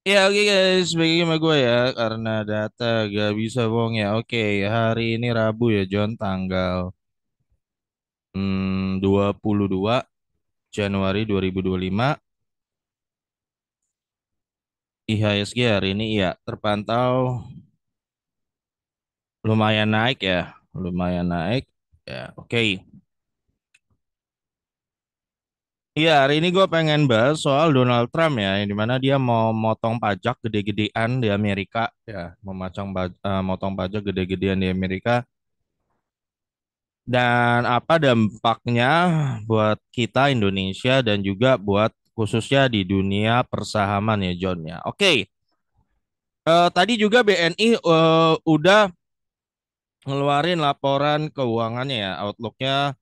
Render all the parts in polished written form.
Ya oke guys, bagi sama gue ya karena data gak bisa bohong ya. Oke, hari ini Rabu ya John, tanggal 22 Januari 2025. IHSG hari ini ya terpantau lumayan naik ya, lumayan naik ya. Oke. Iya, hari ini gue pengen bahas soal Donald Trump ya, yang dimana dia mau motong pajak gede-gedean di Amerika ya, motong pajak gede-gedean di Amerika. Dan apa dampaknya buat kita Indonesia dan juga buat khususnya di dunia persahaman ya John ya. Oke, tadi juga BNI udah ngeluarin laporan keuangannya ya, outlooknya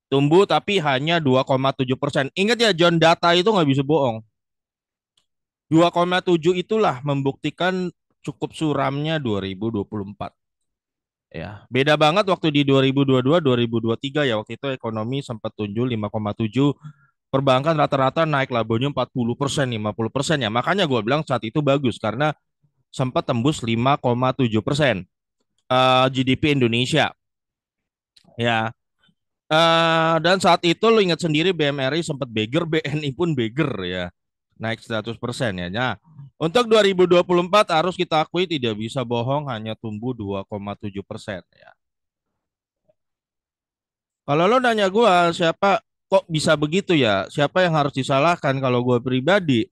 tumbuh tapi hanya 2,7%. Ingat ya John, data itu nggak bisa bohong. 2,7 itulah membuktikan cukup suramnya 2024. Ya, beda banget waktu di 2022, 2023 ya, waktu itu ekonomi sempat tunjuk 5,7, perbankan rata-rata naik labonya 40%, 50% ya. Makanya gue bilang saat itu bagus karena sempat tembus 5,7% GDP Indonesia. Ya, dan saat itu lo ingat sendiri BMRI sempat beger, BNI pun beger ya. Naik 100% ya. Nah, untuk 2024 harus kita akui tidak bisa bohong hanya tumbuh 2,7% ya. Kalau lo nanya gue siapa kok bisa begitu ya? Siapa yang harus disalahkan kalau gue pribadi?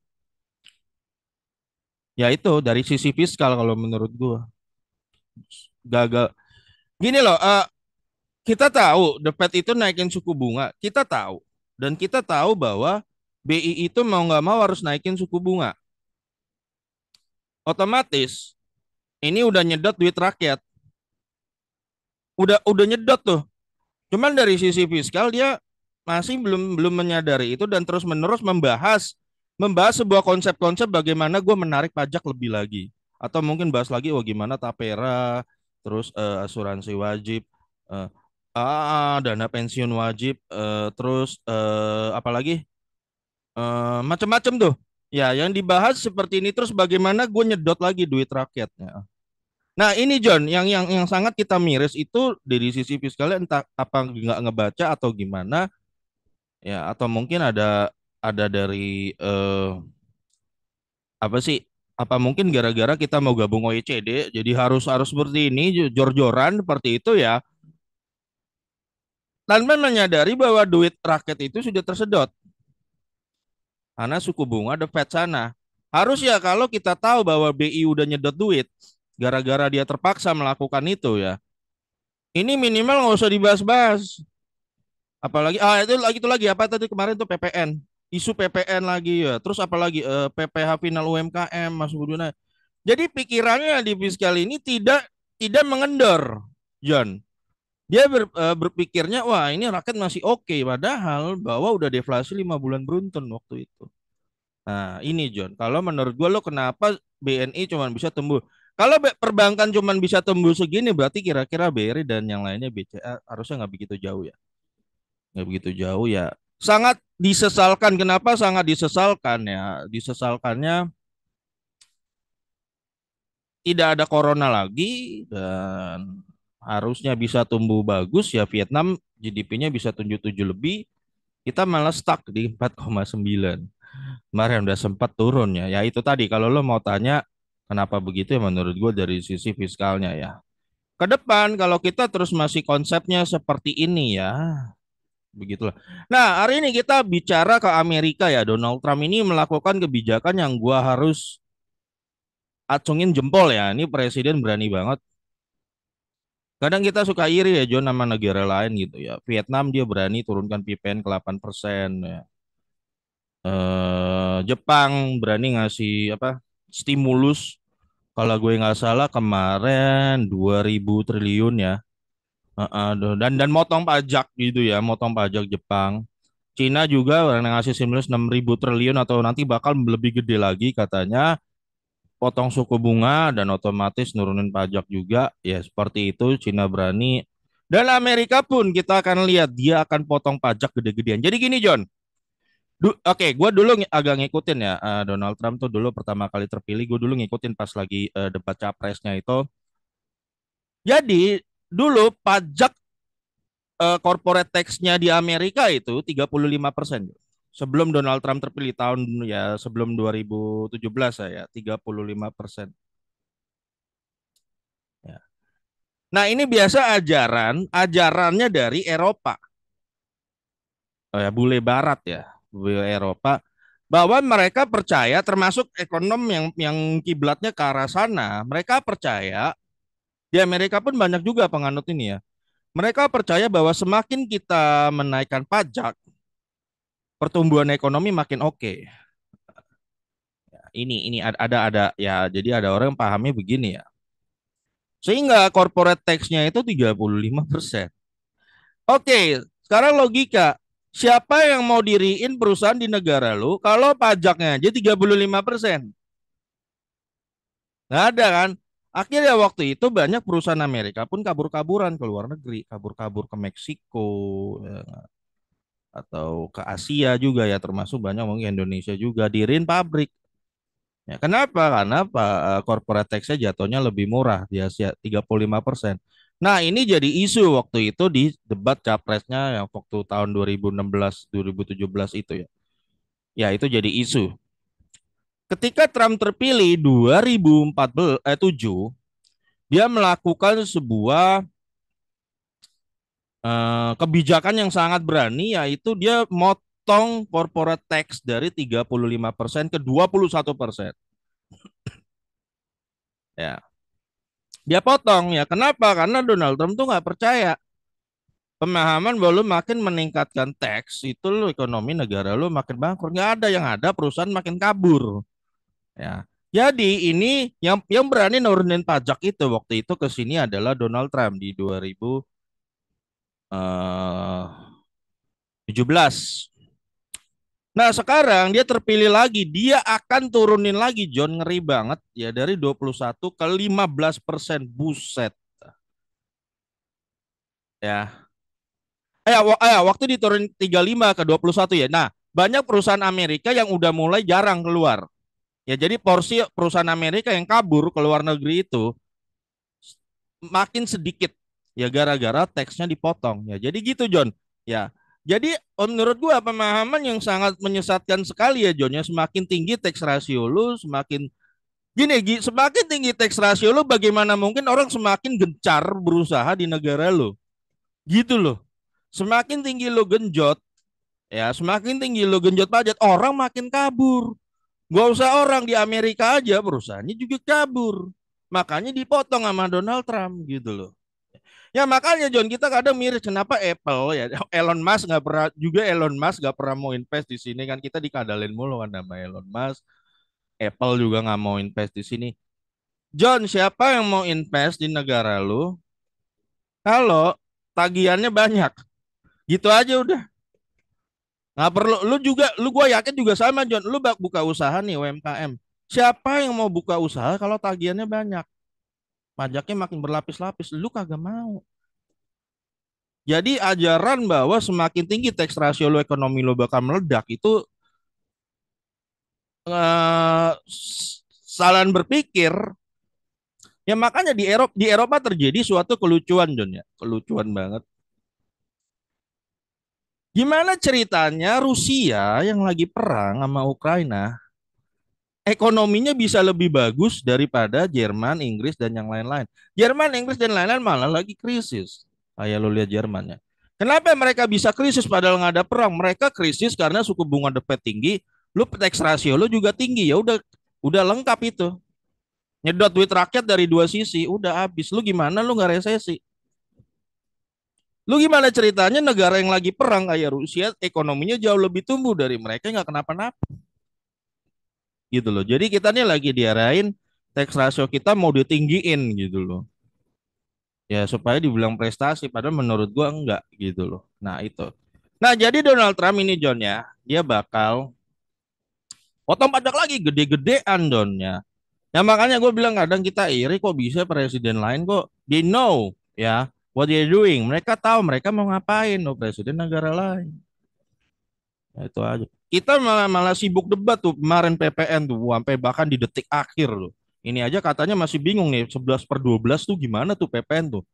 Ya itu dari sisi fiskal kalau menurut gue gagal. Gini loh, kita tahu The Fed itu naikin suku bunga, kita tahu dan kita tahu bahwa BI itu mau nggak mau harus naikin suku bunga. Otomatis ini udah nyedot duit rakyat, udah nyedot tuh. Cuman dari sisi fiskal dia masih belum belum menyadari itu dan terus menerus membahas sebuah konsep-konsep bagaimana gue menarik pajak lebih lagi atau mungkin bahas lagi wah gimana tapera terus asuransi wajib eh, dana pensiun wajib terus apalagi macam-macam tuh ya yang dibahas seperti ini terus bagaimana gue nyedot lagi duit rakyatnya. Nah ini John, yang sangat kita miris itu dari sisi fiskalnya entah apa nggak ngebaca atau gimana ya atau mungkin ada dari apa sih? Apa mungkin gara-gara kita mau gabung OECD jadi harus harus seperti ini jor-joran seperti itu ya tanpa menyadari bahwa duit rakyat itu sudah tersedot karena suku bunga The Fed sana. Harus ya kalau kita tahu bahwa BI udah nyedot duit gara-gara dia terpaksa melakukan itu ya. Ini minimal nggak usah dibahas-bahas. Apalagi itu lagi apa tadi kemarin tuh PPN. Isu PPN lagi ya. Terus apalagi PPh final UMKM Mas Buduna. Jadi pikirannya di fiskal ini tidak mengendor, John. Dia berpikirnya wah ini rakyat masih oke padahal bahwa udah deflasi 5 bulan beruntun waktu itu. Nah, ini John, kalau menurut gua lo kenapa BNI cuma bisa tumbuh? Kalau perbankan cuma bisa tumbuh segini berarti kira-kira BRI dan yang lainnya BCA harusnya nggak begitu jauh ya. Nggak begitu jauh ya. Sangat disesalkan. Kenapa sangat disesalkan ya? Disesalkannya tidak ada corona lagi dan harusnya bisa tumbuh bagus ya Vietnam GDP-nya bisa 77 lebih. Kita malah stuck di 4,9. Kemarin udah sempat turun ya. Ya itu tadi kalau lo mau tanya kenapa begitu ya menurut gue dari sisi fiskalnya ya. Ke depan kalau kita terus masih konsepnya seperti ini ya, begitulah. Nah, hari ini kita bicara ke Amerika ya. Donald Trump ini melakukan kebijakan yang gua harus acungin jempol ya. Ini presiden berani banget. Kadang kita suka iri ya John sama negara lain gitu ya. Vietnam dia berani turunkan PPN ke 8% ya. Jepang berani ngasih apa? Stimulus kalau gue nggak salah kemarin 2.000 triliun ya. Dan motong pajak gitu ya, motong pajak Jepang. Cina juga ngasih stimulus 6.000 triliun atau nanti bakal lebih gede lagi katanya, potong suku bunga dan otomatis nurunin pajak juga. Ya seperti itu Cina berani. Dan Amerika pun kita akan lihat dia akan potong pajak gede-gedean. Jadi gini John, Oke, gue dulu agak ngikutin ya, Donald Trump tuh dulu pertama kali terpilih, gue dulu ngikutin pas lagi debat capresnya itu. Jadi dulu pajak corporate tax-nya di Amerika itu 35%. Sebelum Donald Trump terpilih tahun ya sebelum 2017 saya 35%. Ya. Nah, ini biasa ajarannya dari Eropa. Oh ya, bule barat ya, bule Eropa bahwa mereka percaya termasuk ekonom yang kiblatnya ke arah sana, mereka percaya di Amerika pun banyak juga penganut ini ya. Mereka percaya bahwa semakin kita menaikkan pajak, pertumbuhan ekonomi makin oke. Ini ada ya, jadi ada orang yang pahamnya begini ya. Sehingga corporate tax-nya itu 35%. Oke, sekarang logika. Siapa yang mau diriin perusahaan di negara lu kalau pajaknya aja 35%? Nggak ada kan? Akhirnya waktu itu banyak perusahaan Amerika pun kabur-kaburan ke luar negeri, kabur-kabur ke Meksiko ya, atau ke Asia juga ya, termasuk banyak mungkin Indonesia juga diriin pabrik. Ya, kenapa? Karena corporate tax-nya jatuhnya lebih murah di Asia 35%. Nah, ini jadi isu waktu itu di debat capresnya yang waktu tahun 2016 2017 itu ya. Ya, itu jadi isu. Ketika Trump terpilih 2007, dia melakukan sebuah kebijakan yang sangat berani, yaitu dia motong corporate tax dari 35% ke 21%. Ya, dia potong ya. Kenapa? Karena Donald Trump tuh nggak percaya pemahaman bahwa lu makin meningkatkan tax itu lu ekonomi negara lu makin bangkrut. Nggak ada, yang ada perusahaan makin kabur. Ya. Jadi ini yang berani nurunin pajak itu waktu itu ke sini adalah Donald Trump di 2017. Nah, sekarang dia terpilih lagi, dia akan turunin lagi, John, ngeri banget ya, dari 21 ke 15%. Buset. Ya. Waktu diturun 35 ke 21 ya. Nah, banyak perusahaan Amerika yang udah mulai jarang keluar. Ya, jadi porsi perusahaan Amerika yang kabur ke luar negeri itu makin sedikit. Ya, gara-gara teksnya dipotong. Ya, jadi gitu, John. Ya. Jadi menurut gua pemahaman yang sangat menyesatkan sekali ya, John. Ya, semakin tinggi tax ratio lu, semakin gini, semakin tinggi tax ratio lu, bagaimana mungkin orang semakin gencar berusaha di negara lu. Gitu loh. Semakin tinggi lu genjot, ya, semakin tinggi lo genjot pajak, orang makin kabur. Gak usah orang di Amerika aja perusahaannya juga kabur. Makanya dipotong sama Donald Trump gitu loh. Ya makanya John, kita kadang miris kenapa Apple ya, Elon Musk nggak pernah juga, Elon Musk nggak pernah mau invest di sini kan, kita dikadalin mulu kan sama Elon Musk. Apple juga nggak mau invest di sini. John, siapa yang mau invest di negara lu kalau tagihannya banyak? Gitu aja udah. Nggak perlu, lu juga, lu gua yakin juga sama John, lu buka usaha nih UMKM. Siapa yang mau buka usaha kalau tagihannya banyak? Pajaknya makin berlapis-lapis, lu kagak mau. Jadi ajaran bahwa semakin tinggi tax ratio lu ekonomi lu bakal meledak itu kesalahan berpikir. Ya makanya di Eropa terjadi suatu kelucuan John ya, kelucuan banget. Gimana ceritanya Rusia yang lagi perang sama Ukraina ekonominya bisa lebih bagus daripada Jerman, Inggris, dan yang lain-lain. Jerman, Inggris, dan lain-lain malah lagi krisis. Kayak lo lihat Jermannya. Kenapa mereka bisa krisis padahal nggak ada perang? Mereka krisis karena suku bunga The Fed tinggi, lu tax ratio lu juga tinggi. Ya udah lengkap itu. Nyedot duit rakyat dari dua sisi, udah habis. Lu gimana lu nggak resesi? Lu gimana ceritanya negara yang lagi perang kayak Rusia ekonominya jauh lebih tumbuh dari mereka, nggak kenapa-napa gitu loh. Jadi kita nih lagi diarahin tax ratio kita mau ditinggiin gitu loh. Ya supaya dibilang prestasi padahal menurut gua enggak gitu loh. Nah, itu. Nah, jadi Donald Trump ini John ya, dia bakal potong pajak lagi gede-gedean Don ya. Ya makanya gue bilang kadang kita iri kok bisa presiden lain kok they know ya what they're doing. Mereka tahu mereka mau ngapain loh presiden negara lain. Ya, itu aja. Kita malah sibuk debat tuh kemarin PPN tuh sampai bahkan di detik akhir loh. Ini aja katanya masih bingung nih 11/12 tuh gimana tuh PPN tuh.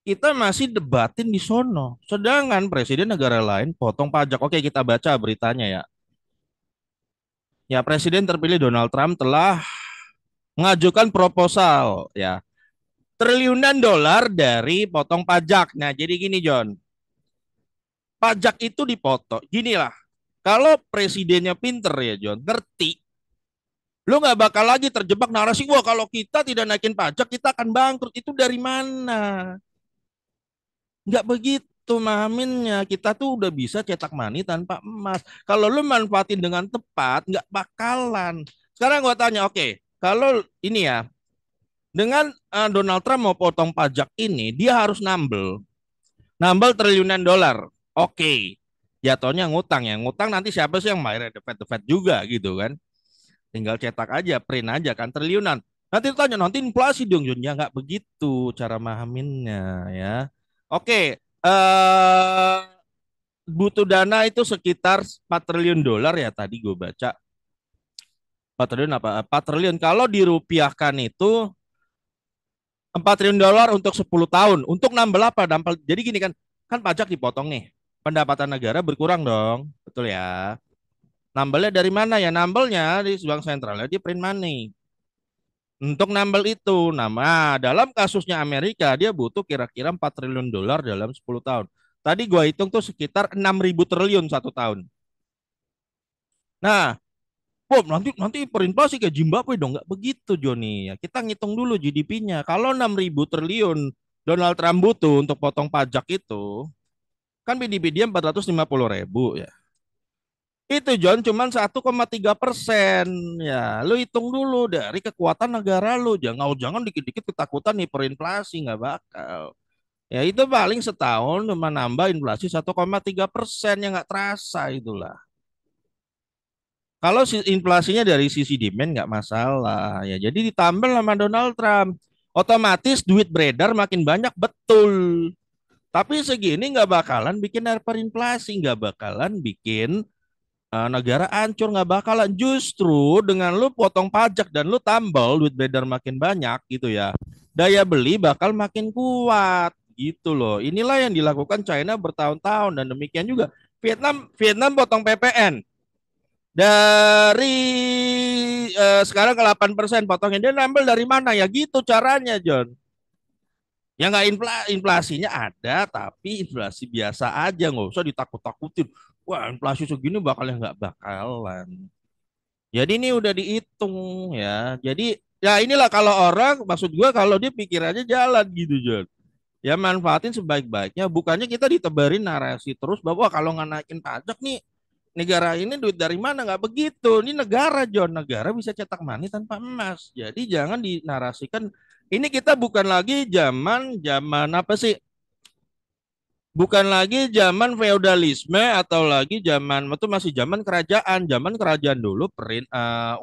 Kita masih debatin di sono. Sedangkan presiden negara lain potong pajak. Oke, kita baca beritanya ya. Ya, Presiden terpilih Donald Trump telah mengajukan proposal ya triliunan dolar dari potong pajak. Nah, jadi gini John, pajak itu dipotong. Ginilah, kalau presidennya pinter ya John, ngerti, lu nggak bakal lagi terjebak narasi, wah kalau kita tidak naikin pajak kita akan bangkrut. Itu dari mana? Nggak begitu mahaminnya. Kita tuh udah bisa cetak money tanpa emas. Kalau lu manfaatin dengan tepat, nggak bakalan. Sekarang gua tanya, oke, kalau ini ya, dengan Donald Trump mau potong pajak ini, dia harus nambel triliunan dolar. Oke, jatuhnya ngutang ya. Ngutang nanti siapa sih yang bayar? The Fed juga gitu kan. Tinggal cetak aja, print aja kan triliunan. Nanti tanya, nanti inflasi dong, Jun. Ya nggak begitu cara mahaminnya ya. Oke, butuh dana itu sekitar 4 triliun dolar ya tadi gue baca. 4 triliun apa? 4 triliun. Kalau dirupiahkan itu 4 triliun dolar untuk 10 tahun. Untuk nambel apa? Nambel. Jadi gini kan, kan pajak dipotong nih. Pendapatan negara berkurang dong. Betul ya. Nambelnya dari mana ya? Nambelnya di bank sentralnya di print money. Untuk nambel itu, nama dalam kasusnya Amerika dia butuh kira-kira 4 triliun dolar dalam 10 tahun. Tadi gua hitung tuh sekitar 6.000 triliun satu tahun. Nah, Bob, nanti nanti perinflasi kayak Zimbabwe dong, nggak begitu Joni. Ya, kita ngitung dulu GDP-nya. Kalau 6.000 triliun Donald Trump butuh untuk potong pajak itu, kan GDP dia 450.000 ya. Itu John cuman 1,3%. Ya, lu hitung dulu dari kekuatan negara lu. Jangan dikit-dikit ketakutan nih perinflasi, nggak bakal. Ya itu paling setahun cuma nambah inflasi 1,3% yang nggak terasa itulah. Kalau inflasinya dari sisi demand nggak masalah ya. Jadi ditambah sama Donald Trump, otomatis duit beredar makin banyak betul. Tapi segini nggak bakalan bikin hyperinflasi, nggak bakalan bikin negara hancur, nggak bakalan. Justru dengan lu potong pajak dan lu tambal duit beredar makin banyak gitu ya, daya beli bakal makin kuat gitu loh. Inilah yang dilakukan China bertahun-tahun dan demikian juga Vietnam. Vietnam potong PPN dari sekarang ke 8% potongnya, dia nambel dari mana ya gitu caranya John. Ya nggak inflasinya ada, tapi inflasi biasa aja, nggak usah ditakut-takutin. Wah inflasi segini bakalnya nggak bakalan. Jadi ini udah dihitung ya. Jadi ya inilah kalau orang, maksud gua kalau dia pikirannya jalan gitu John. Ya manfaatin sebaik-baiknya. Bukannya kita ditebarin narasi terus bahwa kalau nggak naikin pajak nih negara ini duit dari mana, nggak begitu. Ini negara John, negara bisa cetak money tanpa emas. Jadi jangan dinarasikan. Ini kita bukan lagi zaman zaman apa sih? Bukan lagi zaman feodalisme atau lagi zaman itu masih zaman kerajaan. Zaman kerajaan dulu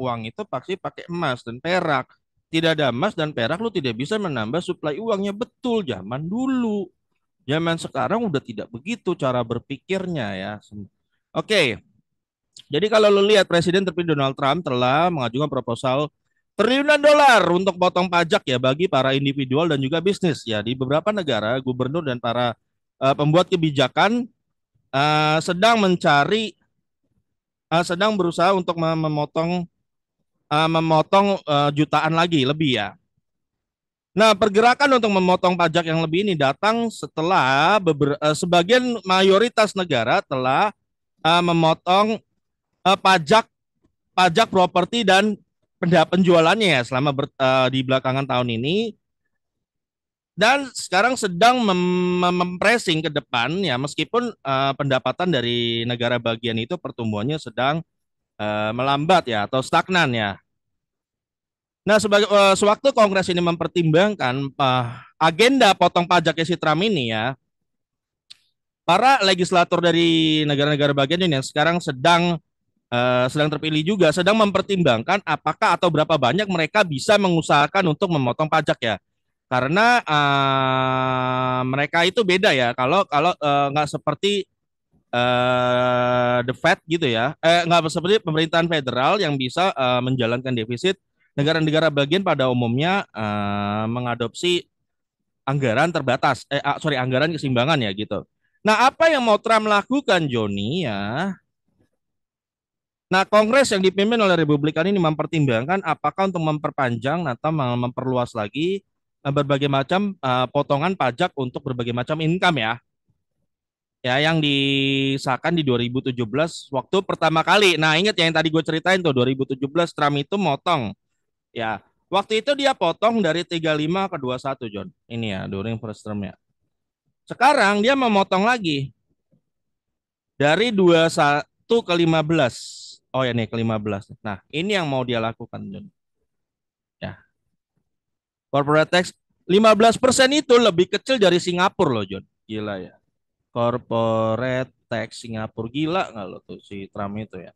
uang itu pasti pakai emas dan perak. Tidak ada emas dan perak lu tidak bisa menambah suplai uangnya, betul zaman dulu. Zaman sekarang udah tidak begitu cara berpikirnya ya. Oke, jadi kalau lu lihat Presiden terpilih Donald Trump telah mengajukan proposal triliunan dolar untuk potong pajak ya bagi para individual dan juga bisnis ya di beberapa negara. Gubernur dan para pembuat kebijakan sedang berusaha untuk memotong jutaan lagi lebih ya. Nah, pergerakan untuk memotong pajak yang lebih ini datang setelah sebagian mayoritas negara telah memotong pajak pajak properti dan penjualannya ya selama di belakangan tahun ini, dan sekarang sedang mempressing ke depan ya, meskipun pendapatan dari negara bagian itu pertumbuhannya sedang melambat ya atau stagnan ya. Nah, sewaktu Kongres ini mempertimbangkan agenda potong pajaknya si Trump ini ya, para legislator dari negara-negara bagian ini yang sekarang sedang terpilih juga sedang mempertimbangkan apakah atau berapa banyak mereka bisa mengusahakan untuk memotong pajak ya. Karena mereka itu beda ya. Kalau kalau nggak seperti the Fed gitu ya. Nggak seperti pemerintahan federal yang bisa menjalankan defisit. Negara-negara bagian pada umumnya mengadopsi anggaran terbatas. Sorry, anggaran keseimbangan ya gitu. Nah, apa yang mau Trump lakukan, Joni ya? Nah, Kongres yang dipimpin oleh Republikan ini mempertimbangkan apakah untuk memperpanjang atau memperluas lagi berbagai macam potongan pajak untuk berbagai macam income ya. Ya, yang disahkan di 2017 waktu pertama kali. Nah, ingat ya yang tadi gue ceritain tuh 2017 Trump itu motong. Ya, waktu itu dia potong dari 35 ke 21, John. Ini ya, during first term ya. Sekarang dia memotong lagi dari 21 ke 15. Oh ya nih ke 15. Nah, ini yang mau dia lakukan, John. Ya, corporate tax 15% itu lebih kecil dari Singapura loh, John. Gila ya. Corporate tax Singapura gila nggak lo tuh si Trump itu ya.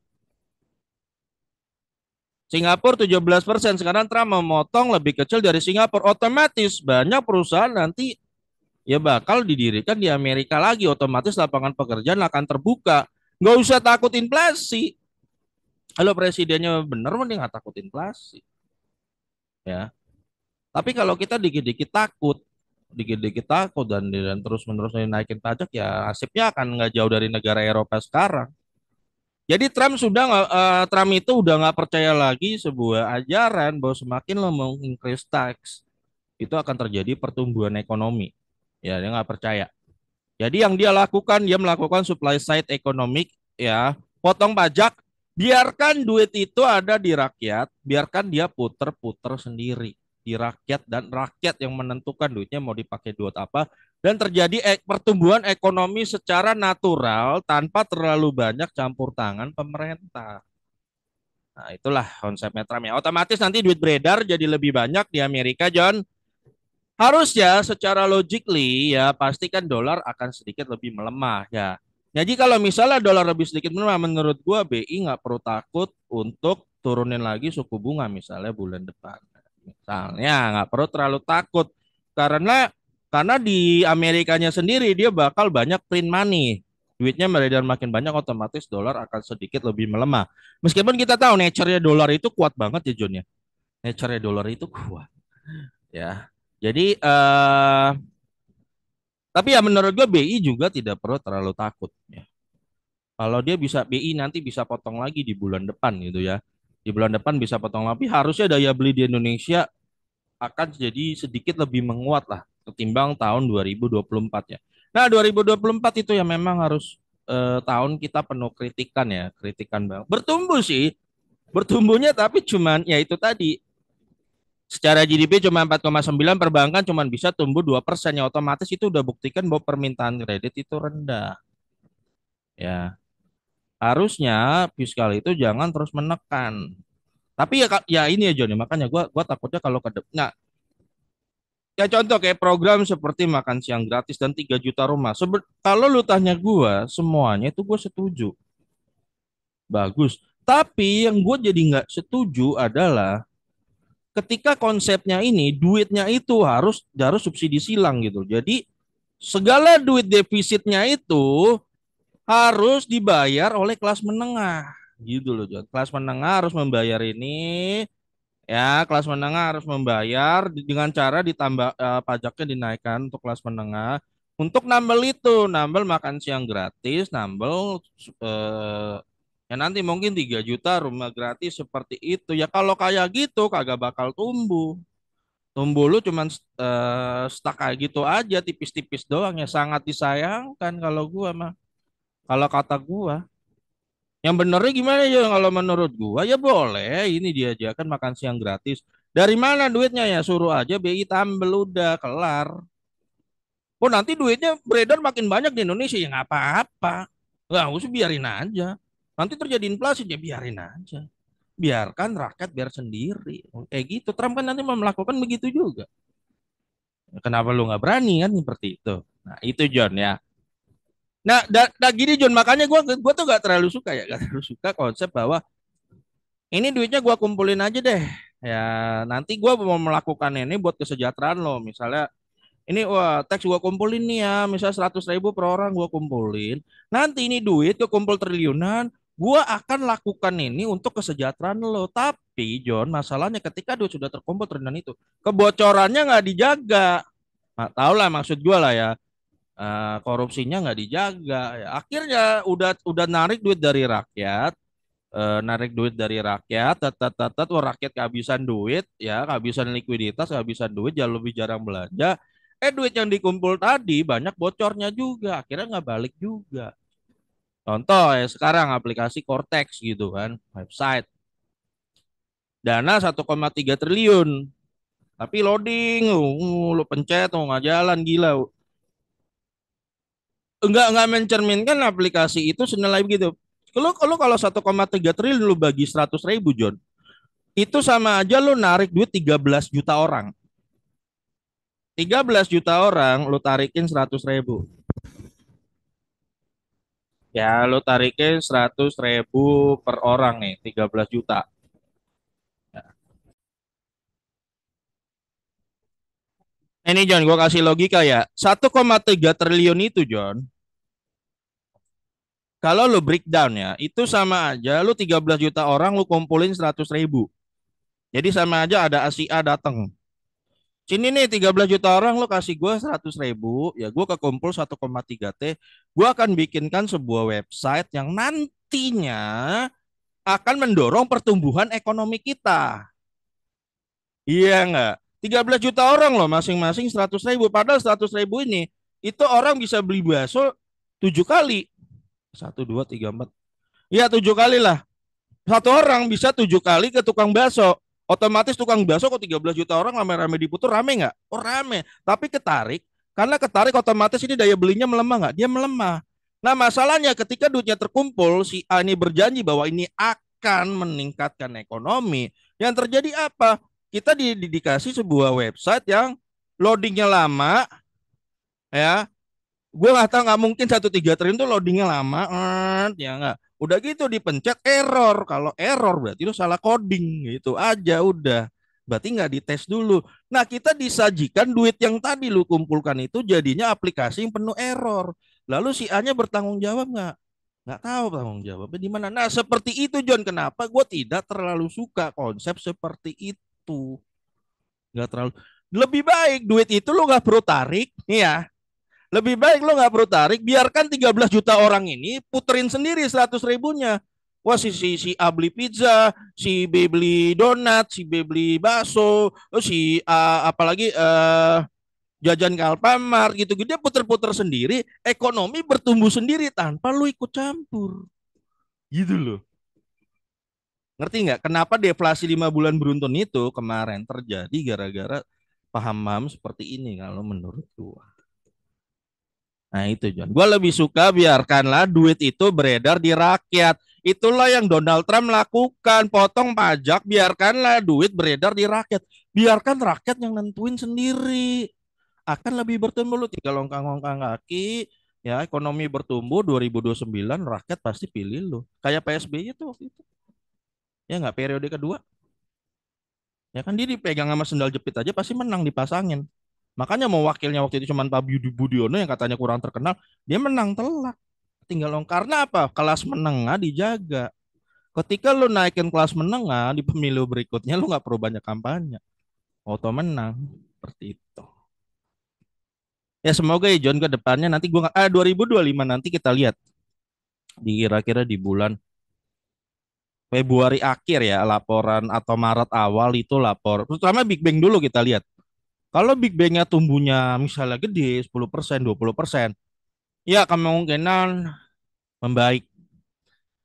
Singapura 17%, sekarang Trump memotong lebih kecil dari Singapura. Otomatis banyak perusahaan nanti ya bakal didirikan di Amerika lagi. Otomatis lapangan pekerjaan akan terbuka. Nggak usah takut inflasi. Kalau presidennya benar mending nggak takut inflasi. Ya. Tapi kalau kita dikit-dikit takut, dan terus-menerus naikin pajak ya nasibnya akan nggak jauh dari negara Eropa sekarang. Jadi Trump itu udah nggak percaya lagi sebuah ajaran bahwa semakin lo mau increase tax itu akan terjadi pertumbuhan ekonomi. Ya dia nggak percaya. Jadi yang dia lakukan, dia melakukan supply side economic ya, potong pajak, biarkan duit itu ada di rakyat, biarkan dia puter-puter sendiri di rakyat dan rakyat yang menentukan duitnya mau dipakai duit apa dan terjadi pertumbuhan ekonomi secara natural tanpa terlalu banyak campur tangan pemerintah. Nah, itulah konsepnya Trump ya. Otomatis nanti duit beredar jadi lebih banyak di Amerika, John. Harusnya secara logically ya pasti kan dolar akan sedikit lebih melemah ya. Jadi kalau misalnya dolar lebih sedikit melemah, menurut gua BI nggak perlu takut untuk turunin lagi suku bunga misalnya bulan depan. Misalnya nggak perlu terlalu takut karena di Amerikanya sendiri dia bakal banyak print money. Duitnya beredar makin banyak otomatis dolar akan sedikit lebih melemah. Meskipun kita tahu nature-nya dolar itu kuat banget ya John ya. Nature-nya dolar itu kuat ya. Jadi tapi ya menurut gue BI juga tidak perlu terlalu takut ya. Kalau dia bisa BI nanti bisa potong lagi di bulan depan gitu ya. Di bulan depan bisa potong lagi. Harusnya daya beli di Indonesia akan jadi sedikit lebih menguat lah ketimbang tahun 2024 ya. Nah 2024 itu yang memang harus tahun kita penuh kritikan ya. Kritikan bang. Bertumbuh sih. Bertumbuhnya tapi cuman ya itu tadi secara GDP cuma 4,9, perbankan cuma bisa tumbuh 2%, ya otomatis itu udah buktikan bahwa permintaan kredit itu rendah. Ya, harusnya fiskal itu jangan terus menekan. Tapi ya ini ya Joni, makanya gua takutnya kalau ke depan. Nah, ya contoh kayak program seperti makan siang gratis dan 3 juta rumah. Kalau lu tanya gua, semuanya itu gua setuju. Bagus. Tapi yang gue jadi nggak setuju adalah ketika konsepnya ini duitnya itu harus harus subsidi silang gitu. Jadi segala duit defisitnya itu harus dibayar oleh kelas menengah gitu loh John. Kelas menengah harus membayar ini ya, kelas menengah harus membayar dengan cara ditambah pajaknya dinaikkan untuk kelas menengah untuk nambel itu, nambel makan siang gratis, nambel eh, ya nanti mungkin 3 juta rumah gratis seperti itu. Ya kalau kayak gitu kagak bakal tumbuh. Tumbuh lu cuman stuck kayak gitu aja tipis-tipis doang ya sangat disayangkan kalau gua mah. Kalau kata gua, yang benernya gimana ya kalau menurut gua ya boleh ini diajarkan makan siang gratis. Dari mana duitnya ya suruh aja BI tambel udah kelar. Oh nanti duitnya beredar makin banyak di Indonesia ya nggak apa-apa. Nggak usah biarin aja. Nanti terjadi inflasi ya biarin aja. Biarkan rakyat biar sendiri. Kayak gitu. Trump kan nanti mau melakukan begitu juga. Kenapa lu nggak berani kan seperti itu? Nah itu John ya. Nah, gini John, makanya gua tuh gak terlalu suka ya, gak terlalu suka konsep bahwa ini duitnya gua kumpulin aja deh. Ya, nanti gua mau melakukan ini buat kesejahteraan lo. Misalnya Ini wah teks gua kumpulin nih ya, misal 100.000 per orang gua kumpulin. Nanti ini duit kekumpul triliunan, gua akan lakukan ini untuk kesejahteraan lo. Tapi John, masalahnya ketika duit sudah terkumpul triliunan itu, kebocorannya nggak dijaga. Nah, tau lah maksud gua lah ya. Korupsinya nggak dijaga. Ya, akhirnya udah narik duit dari rakyat, narik duit dari rakyat, tet, wah rakyat kehabisan duit, ya kehabisan likuiditas, kehabisan duit, jadi lebih jarang belanja. Duit yang dikumpul tadi banyak bocornya juga, akhirnya nggak balik juga. Contoh ya sekarang aplikasi Cortex gitu kan, website, dana 1,3 triliun, tapi loading, lu pencet, nggak jalan, gila. Enggak mencerminkan aplikasi itu senilai begitu. Kalau 1,3 triliun lu bagi 100.000 John, itu sama aja lu narik duit 13 juta orang. 13 juta orang lu tarikin 100.000. Ya lu tarikin 100.000 per orang nih, 13 juta. Ini John, gue kasih logika ya. 1,3 triliun itu John, kalau lu breakdown ya, itu sama aja lu 13 juta orang lu kumpulin 100.000. Jadi sama aja ada Asia datang. Sini nih 13 juta orang lo kasih gue 100.000, ya gue kekumpul 1,3 T, gue akan bikinkan sebuah website yang nantinya akan mendorong pertumbuhan ekonomi kita. Iya nggak? 13 juta orang loh masing-masing 100.000, padahal 100.000 ini itu orang bisa beli bakso 7 kali. Satu, dua, tiga, empat. Iya 7 kali lah. Satu orang bisa 7 kali ke tukang bakso. Otomatis tukang bakso kok 13 juta orang rame-rame diputar, rame nggak? Oh rame. Tapi ketarik, karena ketarik otomatis ini daya belinya melemah nggak? Dia melemah. Nah masalahnya ketika duitnya terkumpul, si A ini berjanji bahwa ini akan meningkatkan ekonomi. Yang terjadi apa? Kita dikasih sebuah website yang loadingnya lama, ya, gue nggak tahu, nggak mungkin 1,3 triliun tuh loadingnya lama, ya nggak. Udah gitu dipencet error. Kalau error berarti lu salah coding gitu aja udah. Berarti nggak dites dulu. Nah kita disajikan duit yang tadi lu kumpulkan itu jadinya aplikasi yang penuh error. Lalu si A-nya bertanggung jawab nggak? Nggak tahu tanggung jawabnya di mana. Nah seperti itu John, kenapa gue tidak terlalu suka konsep seperti itu. Nggak terlalu. Lebih baik duit itu lu nggak perlu tarik, ya, lebih baik lo nggak perlu tarik, biarkan 13 juta orang ini puterin sendiri 100.000-nya. Wah si A beli pizza, si B beli donat, si B beli bakso, si A apalagi jajan ke Alfamart gitu-gitu, dia puter-puter sendiri, ekonomi bertumbuh sendiri tanpa lu ikut campur. Gitu loh. Ngerti nggak? Kenapa deflasi 5 bulan beruntun itu kemarin terjadi gara-gara paham-paham seperti ini kalau menurut gua. Nah itu John. Gue lebih suka biarkanlah duit itu beredar di rakyat. Itulah yang Donald Trump lakukan. Potong pajak, biarkanlah duit beredar di rakyat. Biarkan rakyat yang nentuin sendiri. Akan lebih bertumbuh, lu tinggal longkang-longkang kaki. Ya ekonomi bertumbuh 2029, rakyat pasti pilih lu. Kayak PSBY itu waktu itu. Ya nggak, periode kedua. Ya kan dia dipegang sama sendal jepit aja pasti menang dipasangin. Makanya mau wakilnya waktu itu cuma Pak Budi Budiono yang katanya kurang terkenal, dia menang telak. Tinggal long karena apa? Kelas menengah dijaga. Ketika lu naikin kelas menengah di pemilu berikutnya lu nggak perlu banyak kampanye, auto menang. Seperti itu. Ya semoga ya John ke depannya nanti 2025 nanti kita lihat di kira-kira di bulan Februari akhir ya laporan atau Maret awal itu lapor. Terutama Big Bang dulu kita lihat. Kalau Big Bang-nya tumbuhnya misalnya gede 10%, 20%, ya kemungkinan membaik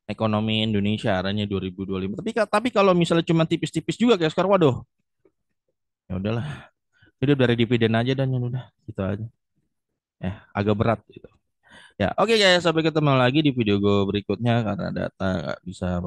ekonomi Indonesia arahnya 2025. Tapi kalau misalnya cuma tipis-tipis juga kayak sekarang, waduh, ya udahlah. Jadi dari dividen aja dan ya udah gitu aja. Agak berat gitu. Ya, oke guys, sampai ketemu lagi di video gue berikutnya karena data nggak bisa